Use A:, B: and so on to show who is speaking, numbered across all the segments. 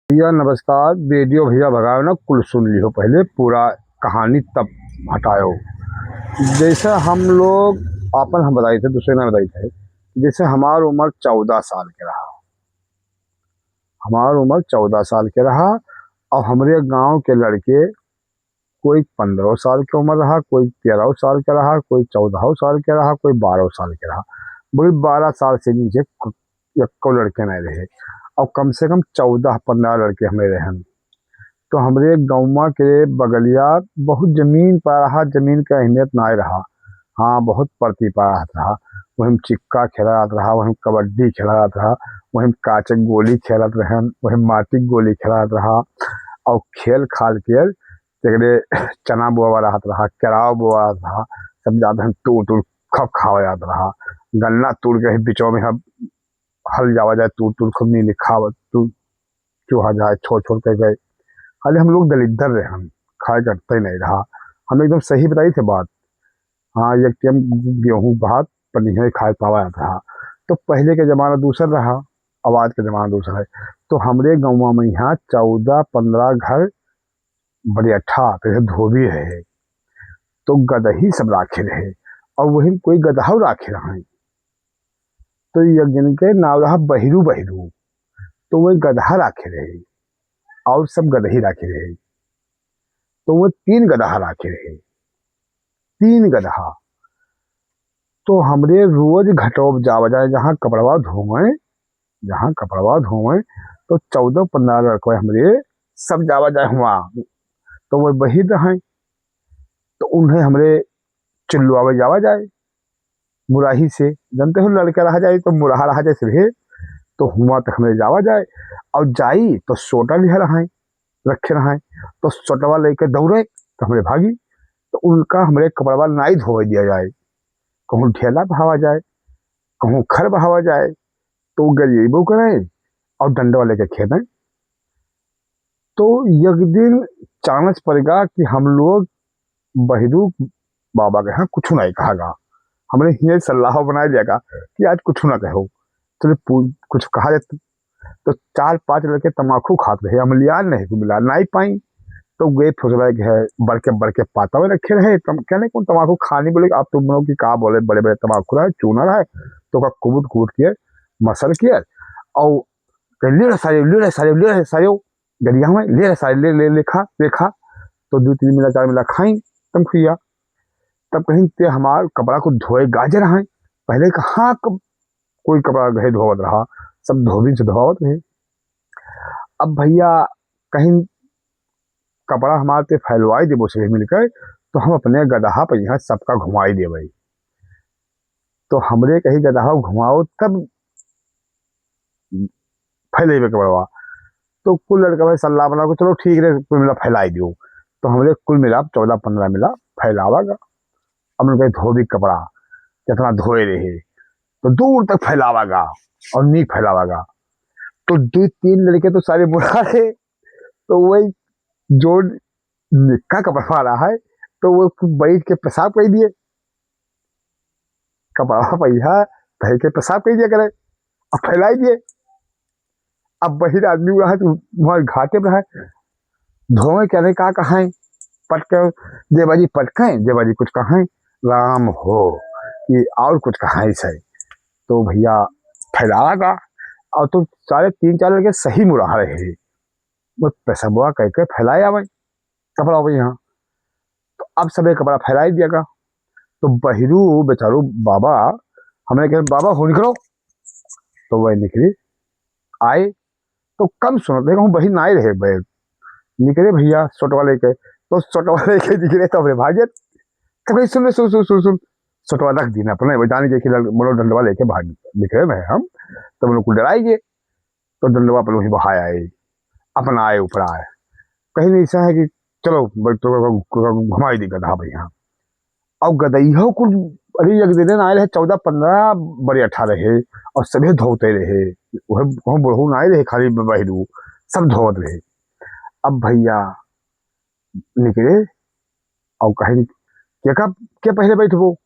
A: भैया नमस्कार। वीडियो भैया भगाओ ना, कुल सुन लियो पहले पूरा कहानी तब हटायो। जैसे हम लोग आपन हम बताई थे, दूसरे ने बताई थे। जैसे हमार उम्र 14 साल के रहा। हमार उम्र 14 साल के रहा। और हमारे गांव के लड़के कोई 15 साल की उम्र रहा, कोई 13 साल का रहा, कोई 14 साल का रहा, कोई 12 साल का रहा। वही 12 साल से नीचे को लड़के नहीं रहे। और कम से कम 14-15 लड़के हमें रहे। तो हमरे गौवा के बगलिया बहुत जमीन पर रहा, जमीन का अहमियत ना रहा। हाँ, बहुत प्रति पारत रहा। वही चिक्का खेलत रहा, वही कबड्डी खेलत रहा, वही काचक गोली खेलत रहन, वही माटी गोली खेलत रहा। और खेल खाल के तेरे चना बोआ रहत रहा, केराव बोआ रहा। सब जाते हैं तूड़ तूड़ खब खावा जात रहा। गन्ना तूड़ के बिचों में हम हल जावा जाए, तूड़ तूड़ खूब नहीं लिखा तू चूहा जाए छोड़ छोड़ के गए। हाले हम लोग दलिद्दर रहे, हम खाए करते ही नहीं रहा। हम एकदम सही बताई थे बात। हाँ, एक टाइम गेहूं भात पनीर खाए पावा जाता रहा। तो पहले के जमाना दूसर रहा, आवाज के जमाना दूसरा है। तो हमरे गाँव में यहाँ 14-15 घर बड़े अच्छा तो धोबी रहे। तो गदही सब राखे रहे। और वही कोई गदहा राखे रहे। तो एक दिन के नाव रहा बहिरू बहिरू। तो वही गदहा राखे रहे और सब गदही राखे रहे। तो वो 3 गदहा राखे रहे, 3 गदहा। तो हमरे रोज घटोब जावा जाए, जहाँ कपड़वा धोवे। तो 14-15 लड़के हमरे सब जावा जाए वहाँ। तो वो वही रहे। तो उन्हें हमरे चिल्लुआवे जावा जाए मुराही से। जानते हो लड़का रहा जाए तो मुराहा रहा जाए सिर्फ। तो हुआ तक हमें जावा जाए। और जाई तो सोटा लिया रहा रखे रहा। तो सोटवा लेके दौड़े तो हमें भागी। तो उनका हमारे कपड़वा नाई धोवे दिया जाए। कहूँ ढेला बहावा जाए, कहूँ खर बहावा जाए। तो गरीबों करे और डंडा लेके खेलें। तो एक दिन चांस पड़ेगा कि हम लोग बहिरू बाबा के यहाँ कुछ नहीं कहागा। हमने ये सलाह बनाया जाएगा कि आज कुछ ना कहो, चलो कुछ कहा जाए। तो 4-5 लड़के तमाकू खाते रहे, अमलियान नहीं को मिला नहीं पाई। तो वे फुसला के है बड़के बड़के पाता में रखे रहे। कहने कौन तमाकू खानी बोले आप तुम लोग की कहा बोले बड़े बड़े तमाकू रहे चूना रहा है। तो का कूद कूद के मसल के और ले रहे सारे गरिया में ले रहे सारे ले लेखा देखा। तो 2-3 मिला 4 मिला खाई तम खुया। तब कहीं ते हमार कपड़ा को धोए गाजर है। पहले कहाँ कोई कपड़ा गए धोवत रहा, सब धोबी से धोवत रहे। अब भैया कहीं कपड़ा हमारे पे फैलवाई देबो से मिलकर। तो हम अपने गदहा पर यहाँ सबका घुमाई देवे। तो हमरे कहीं गदहा घुमाओ तब फैलेबे कपड़वा। तो कुल लड़का भाई सलाह बना को चलो ठीक है कुल मिला फैलाई दियो। तो हमरे कुल मिला 14-15 मिला फैलावागा। अब उनके धोबी कपड़ा कितना धोए रहे तो दूर तक फैलावागा और नहीं फैलावागा। तो 2-3 लड़के तो सारे बुढ़ा रहे। तो वही जो निक्का कपड़ा रहा है तो वो बैठ के पेशाब कर दिए। कपड़ा पैसा धर के पेशाब कर दिया करे अब फैलाई दिए। अब बहिर आदमी रहा तो वहां घाटे में है धोए कहने का कहा पटक देवाजी पटके देवाजी कुछ कहा राम हो कि और कुछ कहा से। तो भैया फैलावा का और तो सारे 3-4 लड़के सही मुराह रहे। वो पेशाबा कह के फैलाए आवे कपड़ा भाई यहाँ। तो अब सब कपड़ा फैलाई दिया। तो बहिरू बेचारू बाबा हमने कहा बाबा हो निकलो। तो वह निकली आए। तो कम सुनो देखो बही ना रहे बैग निकले भैया सोटवा लेके। तो सोटवा लेके निकले तो हमने भागे। तो भाई सुन सुन सुन सुन सुन सोटवा रख दी ना अपने जाने के बोलो डंडवा लेके भाग निकले मैं हम। तो लोग को डराएंगे। तो डंडवा पर वही बहाया आए अपना आए ऊपर आए। कहीं नहीं ऐसा है कि चलो तो घुमाई दी गधा भैया। और गदइहो कुल अरे एक दिन आए रहे 14-15 बड़े 18 रहे। और सभी धोते रहे। वह बढ़ू ना रहे खाली बहिरू सब धोत रहे। अब भैया निकले और कहीं के पहले बैठबो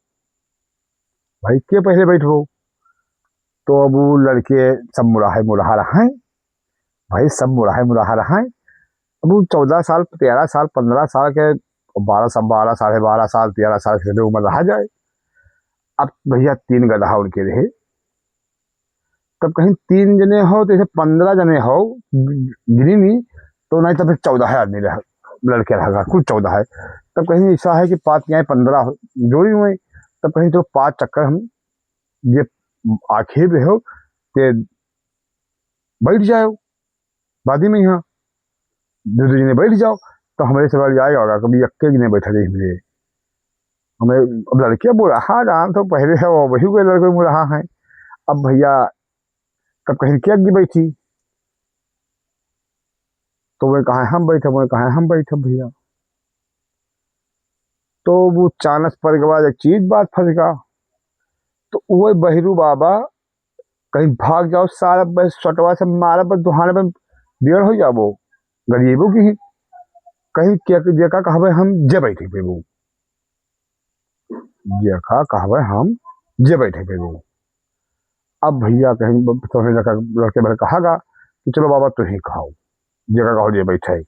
A: भाई के पहले बैठबो। तो अब वो लड़के सब मुराहे मुराहा रहे भाई सब मुराहे मुराहा रहा है। अब वो 14 साल 13 साल 15 साल के, 12 साल 12 साढ़े 12 साल 13 साल की उम्र रहा जाए। अब भैया 3 गदहा उनके रहे। तब कहीं 3 जने हो तो जैसे 15 जने हो गिनी, तो नहीं तो फिर 14 आदमी रह लड़के रहेगा, कुल 14 है। तब कहीं ऐसा है कि 5 या 15 जोड़ी हुए। तब कहीं तो 5 चक्कर हम ये आखिर में हो के बैठ जाओ बादी में, यहाँ दो दो जने बैठ जाओ। तो हमारे सवाल आएगा होगा कभी अक्के नहीं बैठा जाए हमरे हमें। अब लड़के बोला हाँ जान तो पहले है वो वही कोई लड़के मुँह रहा है। अब भैया तब कहीं क्या की बैठी, तो वह कहा हम बैठे, वो कहा हम बैठे भैया। तो वो चानस पर के बाद एक चीज बात फंस गया। तो वही बहरू बाबा कहीं भाग जाओ सारा बस सटवा से मारा बस दुहाने में बियर हो जाओ गरीबों की ही। कहीं क्या जेका कहवे हम जे बैठे पे वो, जेका कहवे हम जे बैठे पे वो। अब भैया कहीं तो लड़के भर कहागा कि चलो बाबा तू ही खाओ, जेका कहो जे बैठे।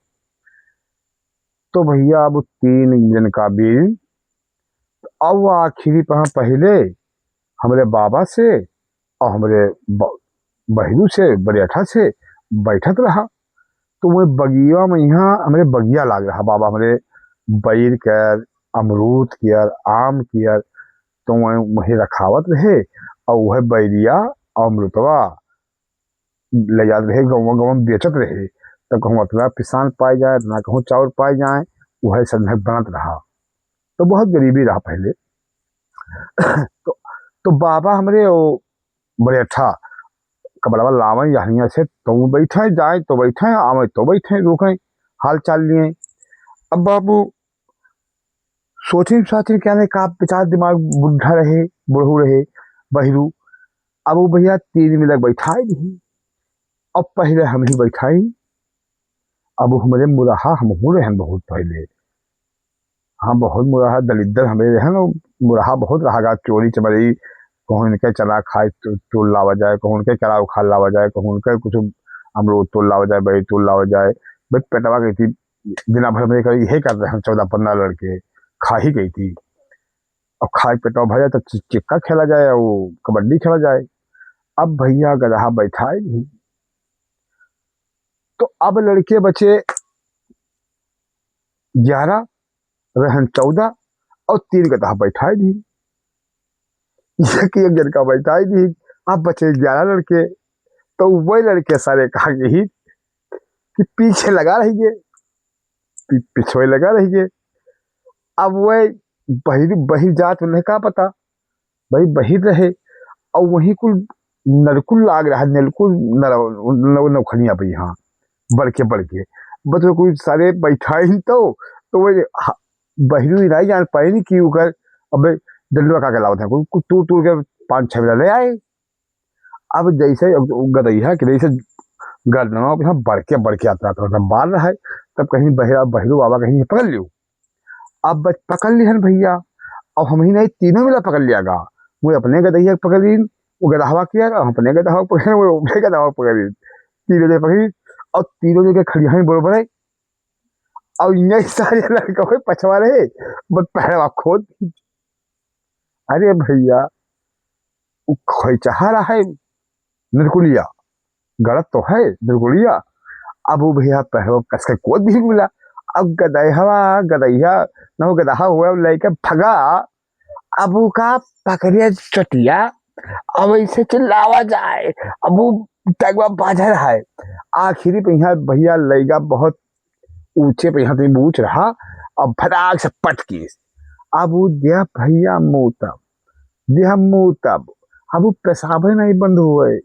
A: तो भैया अब 3 जन का बिल, अब वो आखिरी पहले हमारे बाबा से और हमारे बहरू से बरेठा से बैठत रहा। तो वो बगिया में यहाँ हमारे बगिया लाग रहा, बाबा हमारे बैर कर अमरूद कियर आम कियर, तो वही रखावत रहे। और वह बैरिया और अमृतवा ले जाते रहे, गाँव गाँव में बेचत रहे। तो कहूँ अपना पिसान पाए जाए ना कहूँ चाउर पाए जाए, वह संधक बनत रहा। तो बहुत गरीबी रहा पहले। तो बाबा हमारे वो बड़े अच्छा कबड़वा लावन यहाँ से, तो बैठे जाए तो बैठे आवे तो बैठे रुके हाल चाल लिए। अब बाबू सोचे साचे क्या नहीं का बेचार दिमाग बुढ़ा रहे बुढ़ू रहे बहरू। अब वो भैया 3 मिनट बैठाए नहीं। अब पहले हम ही बैठाई, अब हमारे मुराहा हम हो रहे हैं बहुत पहले। हाँ बहुत मुराहा दलिद्र हमें रहे ना, मुराहा बहुत रहा। चोरी चमरी कहूँ इनके चना खाए तोड़ लावा जाए, कहूँ उनके चना उखा लावा जाए, कहूँ उनके कुछ अमरूद तोड़ लावा जाए, बही तोड़ लावा जाए। बस पेटवा गई थी दिन भर में यही कर रहे हैं 14-15 लड़के खा ही गई थी। अब खाए पेटवा भर जाए तो चिक्का खेला जाए वो कबड्डी खेला जाए। अब भैया गदहा बैठाए नहीं। तो अब लड़के बचे 11 रहन 14 और 3 गदहा बैठाए नहीं। एक जन का बैठाए नहीं। अब बचे 11 लड़के। तो वही लड़के सारे कहा ही कि पीछे लगा रहिए, पिछोए लगा रहिए। अब वह बहिर बहिर जात उन्हें क्या पता, भाई बहिर रहे और वही कुल नरकुल लाग रहा, नलकुल नौखनिया पे यहाँ बड़के बस वो कोई सारे बैठाए ही। तो वह बहिरू ही नहीं जान पाए नहीं कि उकर अब डंडवा का लाओ था कोई टूर टूर के 5-6 मिला ले आए। अब जैसे गदैया कि जैसे गर्दनवा यहाँ बड़के आता था बाल रहा है। तब कहीं बहरू बाबा कहीं पकड़ लियो। अब बस पकड़ लिहन भैया। अब हम ही नहीं तीनों मिला पकड़ लिया गा। वो अपने गदैया पकड़ ली, वो गदहवा किया और अपने गदहवा पकड़, वो अपने गदहवा पकड़ ली, तीनों जगह पकड़ी। और तीनों जगह खड़िया ही बरोबर है। और ये सारे लड़के पछवा रहे बस पहरवा खोद। अरे भैया खोई चाह रहा है निर्कुलिया, गलत तो है निर्कुलिया। अब वो भैया पहरवा कस के कोद भी मिला। अब गदैया न वो गदहा हुआ लेके भगा। अब वो का पकड़िया चटिया, अब ऐसे चिल्लावा जाए। अब वो टगवा बाझा रहा है। आखिरी पे यहाँ भैया लैगा बहुत ऊंचे पे यहाँ बूझ रहा। अब फटाक से पटकी। अब वो दिया भैया मुँह तब अब वो पेशाब नहीं बंद हुए।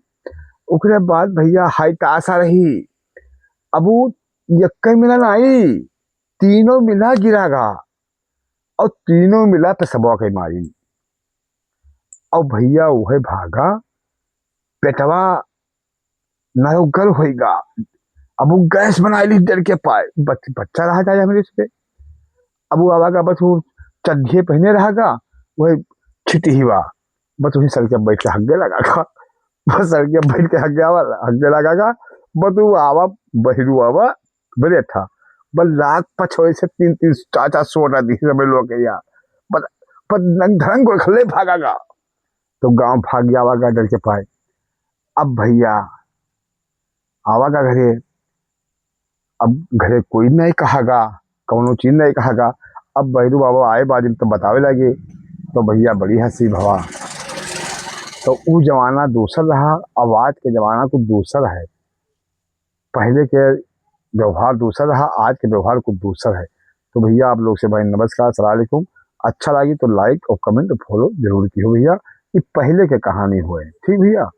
A: उसके बाद भैया हाई ताशा रही। अब वो यक्कर मिला नहीं, तीनों मिला गिरागा और तीनों मिला पेशबा के मारी। और भैया वह भागा पेटवा नरोगल होगा। अब वो गैस बना ली डर के पाए, बच्चा रहा जाए मेरे से। अब वो आवागा बस वो चड्ढे पहने रहेगा, वह छिटी ही हुआ बस वही सर के बैठ के हग्गे लगागा। बस सर के बैठ के हग्गे लगागा। बतू आवा बहरू आवा बड़े था बल लाख पछोए से 3-3 4-4 सोटा दी सब लोग के यार पर नंग धरंग को खले भागागा तो गांव भाग गया आवागा डर के पाए। अब भैया आवागा घरे, अब घरे कोई नहीं कहागा, कौनो चीज नहीं कहागा। अब बहरू बाबा आए बाजिल तो बतावे लगे, तो भैया बड़ी हंसी भवा। तो वो जमाना दूसर रहा, अब आज के जमाना कुछ दूसर है। पहले के व्यवहार दूसरा रहा, आज के व्यवहार कुछ दूसरा है। तो भैया आप लोग से भाई नमस्कार, अस्सलाम वालेकुम। अच्छा लगी तो लाइक और कमेंट और फॉलो जरूर कीजिए भैया, ये पहले के कहानी हुए। ठीक भैया।